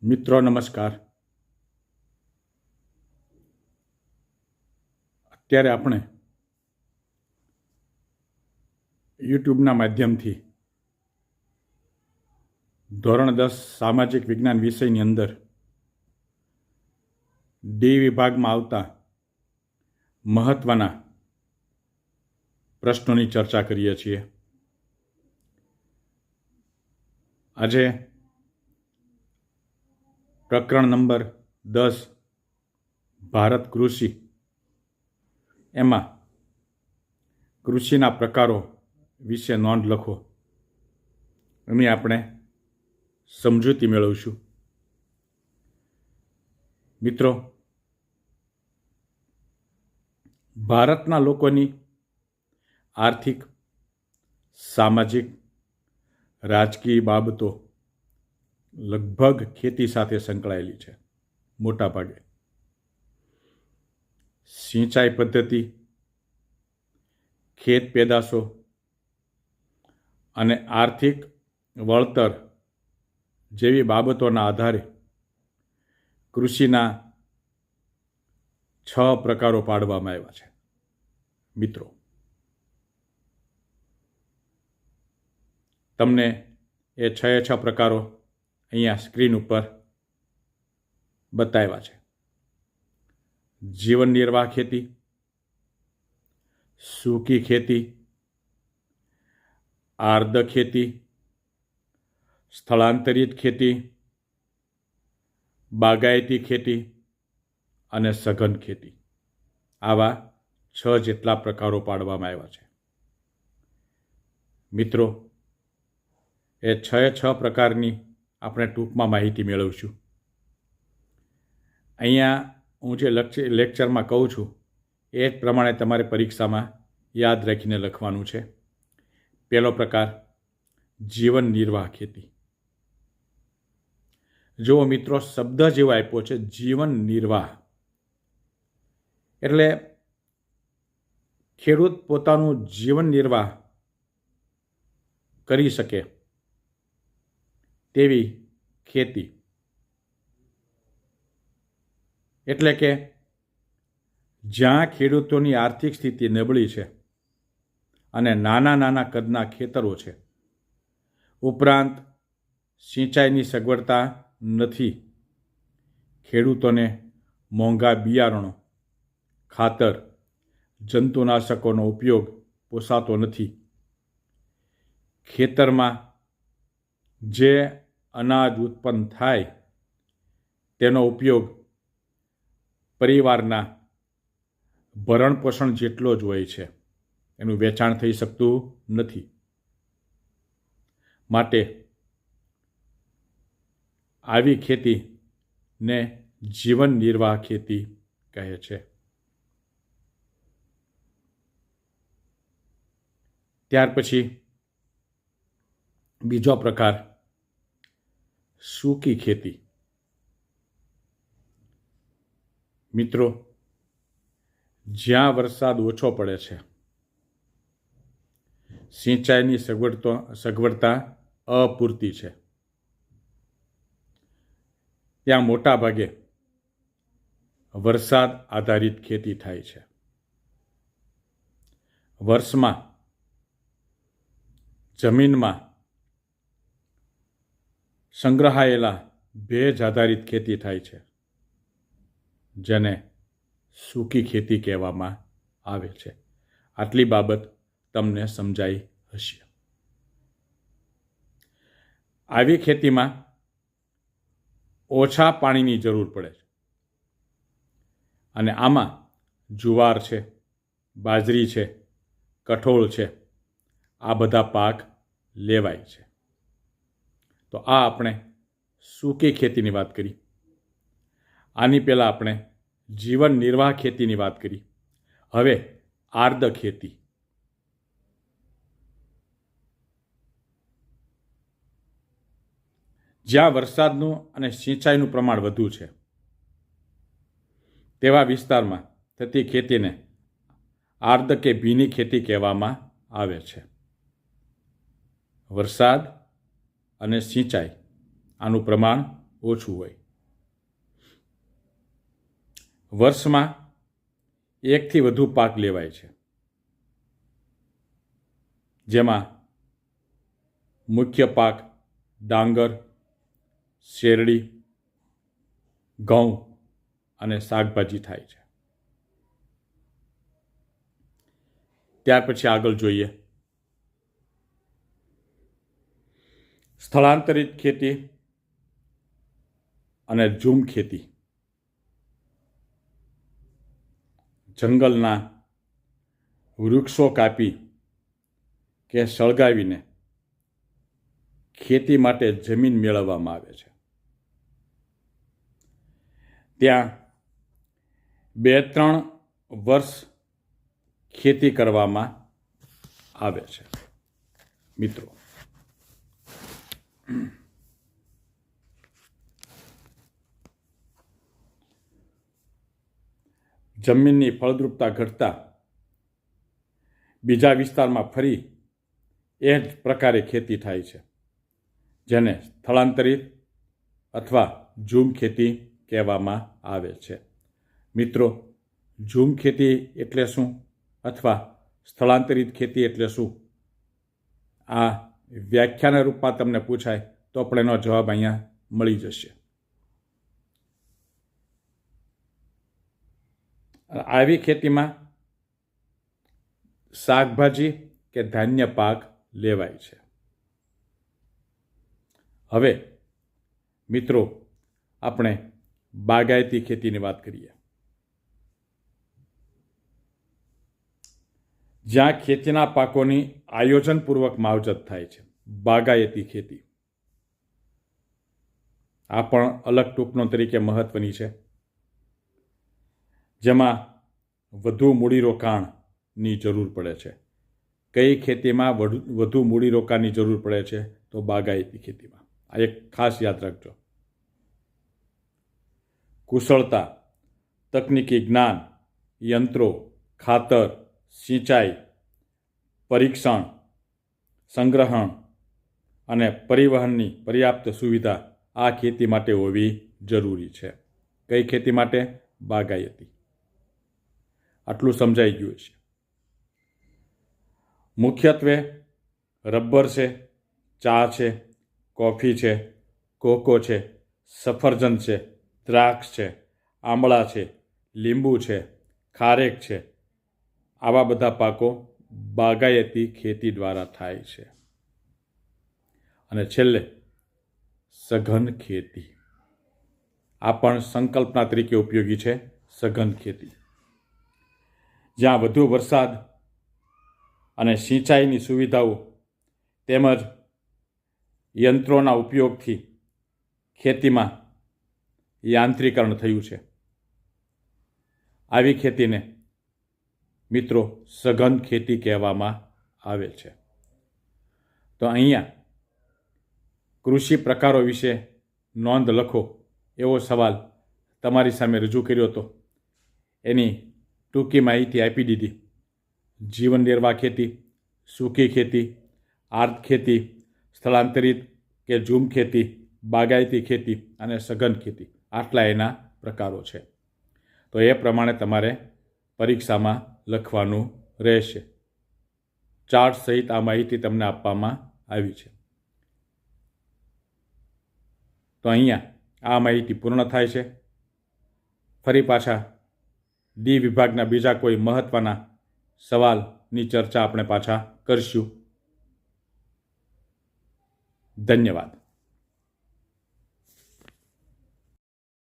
મિત્રો નમસ્કાર. અત્યારે આપણે યુટ્યુબના માધ્યમથી ધોરણ 10 સામાજિક વિજ્ઞાન વિષયની અંદર ડી વિભાગમાં આવતા મહત્વના પ્રશ્નોની ચર્ચા કરીએ છીએ. આજે પ્રકરણ નંબર 10 ભારત કૃષિ, એમાં કૃષિના પ્રકારો વિશે નોંધ લખો એની આપણે સમજૂતી મેળવીશું. મિત્રો, ભારતના લોકોની આર્થિક, સામાજિક, રાજકીય બાબતો લગભગ ખેતી સાથે સંકળાયેલી છે. મોટા ભાગે સિંચાઈ પદ્ધતિ, ખેત પેદાશો અને આર્થિક વળતર જેવી બાબતોના આધારે કૃષિના 6 પ્રકારો પાડવામાં આવ્યા છે. મિત્રો, તમને એ 6 પ્રકારો અહીંયા સ્ક્રીન ઉપર બતાવ્યા છે. જીવન નિર્વાહ ખેતી, સૂકી ખેતી, આર્દ ખેતી, સ્થળાંતરિત ખેતી, બાગાયતી ખેતી અને સઘન ખેતી. આવા 6 જેટલા પ્રકારો પાડવામાં આવ્યા છે. મિત્રો, એ 6 પ્રકારની આપણે ટૂંકમાં માહિતી મેળવીશું. અહીંયા હું જે લેક્ચરમાં કહું છું એ જ પ્રમાણે તમારે પરીક્ષામાં યાદ રાખીને લખવાનું છે. પહેલો પ્રકાર, જીવન નિર્વાહ ખેતી. જુઓ મિત્રો, શબ્દ જેવો આપ્યો છે જીવન નિર્વાહ, એટલે ખેડૂત પોતાનું જીવન નિર્વાહ કરી શકે તેવી ખેતી. એટલે કે જ્યાં ખેડૂતોની આર્થિક સ્થિતિ નબળી છે અને નાના કદના ખેતરો છે, ઉપરાંત સિંચાઈની સગવડતા નથી, ખેડૂતોને મોંઘા બિયારણો, ખાતર, જંતુનાશકોનો ઉપયોગ પોસાતો નથી, ખેતરમાં જે અનાજ ઉત્પન્ન થાય તેનો ઉપયોગ પરિવારના ભરણ પોષણ જેટલો જ હોય છે, એનું વેચાણ થઈ શકતું નથી. માટે આવી ખેતીને જીવન નિર્વાહ ખેતી કહે છે. ત્યાર પછી બીજો પ્રકાર, સૂકી ખેતી. મિત્રો, જ્યાં વરસાદ ઓછો પડે છે, સિંચાઈની સગવડતા અપૂરતી છે, ત્યાં મોટા ભાગે વરસાદ આધારિત ખેતી થાય છે. વર્ષમાં જમીનમાં સંગ્રહાયેલા ભેજ આધારિત ખેતી થાય છે, જેને સૂકી ખેતી કહેવામાં આવે છે. આટલી બાબત તમને સમજાઈ હશે. આવી ખેતીમાં ઓછા પાણીની જરૂર પડે છે અને આમાં જુવાર છે, બાજરી છે, કઠોળ છે, આ બધા પાક લેવાય છે. તો આ આપણે સૂકી ખેતીની વાત કરી. આની પહેલાં આપણે જીવન નિર્વાહ ખેતીની વાત કરી. હવે આર્દ ખેતી. જ્યાં વરસાદનું અને સિંચાઈનું પ્રમાણ વધુ છે તેવા વિસ્તારમાં થતી ખેતીને આર્દ કે ભીની ખેતી કહેવામાં આવે છે. વરસાદ અને સિંચાઈ આનું પ્રમાણ ઓછું હોય. વર્ષમાં 1 થી વધુ પાક લેવાય છે, જેમાં મુખ્ય પાક ડાંગર, શેરડી, ઘઉં અને શાકભાજી થાય છે. ત્યાર પછી આગળ જોઈએ સ્થળાંતરિત ખેતી અને ઝૂમ ખેતી. જંગલના વૃક્ષો કાપી કે સળગાવીને ખેતી માટે જમીન મેળવવામાં આવે છે. ત્યાં 2-3 વર્ષ ખેતી કરવામાં આવે છે. મિત્રો, જમીનની ફળદ્રુપતા ઘટતા બીજા વિસ્તારમાં ફરી એ જ પ્રકારે ખેતી થાય છે, જેને સ્થળાંતરિત અથવા ઝૂમ ખેતી કહેવામાં આવે છે. મિત્રો, ઝૂમ ખેતી એટલે શું અથવા સ્થળાંતરિત ખેતી એટલે શું, આ વ્યાખ્યાના રૂપમાં તમને પૂછાય તો પણ એનો જવાબ અહીંયા મળી જશે. આવી ખેતીમાં શાકભાજી કે ધાન્ય પાક લેવાય છે. હવે મિત્રો, આપણે બાગાયતી ખેતીની વાત કરીએ, જ્યાં ખેતીના પાકોની આયોજનપૂર્વક માવજત થાય છે. બાગાયતી ખેતી આ પણ અલગ ટૂંકનો તરીકે મહત્વની છે, જેમાં વધુ મૂડીરોકાણની જરૂર પડે છે. કઈ ખેતીમાં વધુ મૂડીરોકાણની જરૂર પડે છે? તો બાગાયતી ખેતીમાં. આ એક ખાસ યાદ રાખજો. કુશળતા, તકનીકી જ્ઞાન, યંત્રો, ખાતર, સિંચાઈ, પરીક્ષણ, સંગ્રહણ અને પરિવહનની પર્યાપ્ત સુવિધા આ ખેતી માટે હોવી જરૂરી છે. કઈ ખેતી માટે? બાગાયતી. આટલું સમજાઈ ગયું છે. મુખ્યત્વે રબર છે, ચા છે, કોફી છે, કોકો છે, સફરજન છે, દ્રાક્ષ છે, આંબળા છે, લીંબુ છે, ખારેક છે, આવા બધા પાકો બાગાયતી ખેતી દ્વારા થાય છે. અને છેલ્લે સઘન ખેતી, આ પણ સંકલ્પના તરીકે ઉપયોગી છે. સઘન ખેતી, જ્યાં વધુ વરસાદ અને સિંચાઈની સુવિધાઓ તેમજ યંત્રોના ઉપયોગથી ખેતીમાં યાંત્રીકરણ થયું છે. આવી ખેતીને મિત્રો સઘન ખેતી કહેવામાં આવે છે. તો અહીંયા કૃષિ પ્રકારો વિશે નોંધ લખો એવો સવાલ તમારી સામે રજૂ કર્યો હતો. એની ટૂંકી માહિતી આપી દીધી. જીવન નિર્વાહ ખેતી, સૂકી ખેતી, આર્ત ખેતી, સ્થળાંતરિત કે ઝૂમ ખેતી, બાગાયતી ખેતી અને સઘન ખેતી, આટલા એના પ્રકારો છે. તો એ પ્રમાણે તમારે પરીક્ષામાં લખવાનું રહેશે. ચાર્ટ સહિત આ માહિતી તમને આપવામાં આવી છે. તો અહીંયા આ માહિતી પૂર્ણ થાય છે. ફરી પાછા ડી વિભાગના બીજા કોઈ મહત્વના સવાલની ચર્ચા આપણે પાછા કરશું. ધન્યવાદ.